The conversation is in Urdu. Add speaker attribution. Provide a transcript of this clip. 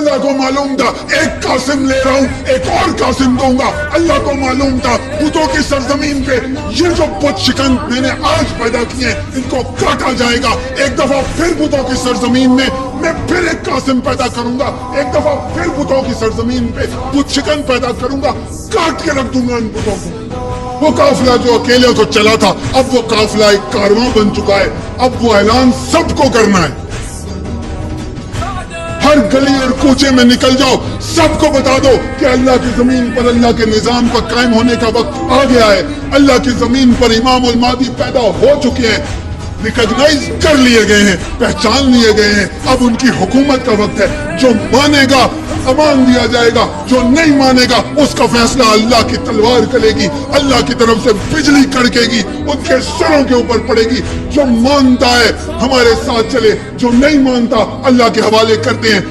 Speaker 1: اللہ کو معلوم تھا ایک قاسم لے رہا ہوں ایک اور قاسم دوں گا. اللہ کو معلوم تھا بتوں کی سرزمین پہ یہ جو بت شکن میں نے آج پیدا کیے ہیں ان کو کاٹا جائے گا. ایک دفعہ پھر بتوں کی سرزمین میں پھر ایک قاسم پیدا کروں گا. ایک دفعہ پھر بتوں کی سرزمین پہ بت شکن پیدا کروں گا, کاٹ کے رکھ دوں گا ان بتوں کو. وہ قافلہ جو اکیلے تو چلا تھا اب وہ قافلہ ایک کارواں بن چکا ہے. اب وہ اعلان سب کو کرنا ہے. ہر گلی اور کوچے میں نکل جاؤ, سب کو بتا دو کہ اللہ کی زمین پر اللہ کے نظام کا قائم ہونے کا وقت آ گیا ہے. اللہ کی زمین پر امام المہدی پیدا ہو چکے ہیں, ریکگنائز کر لیے گئے ہیں, پہچان لیے گئے ہیں. اب ان کی حکومت کا وقت ہے. جو مانے گا امان دیا جائے گا, جو نہیں مانے گا اس کا فیصلہ اللہ کی تلوار کرے گی. اللہ کی طرف سے بجلی کڑکے گی, ان کے سروں کے اوپر پڑے گی. جو مانتا ہے ہمارے ساتھ چلے, جو نہیں مانتا اللہ کے حوالے کرتے ہیں.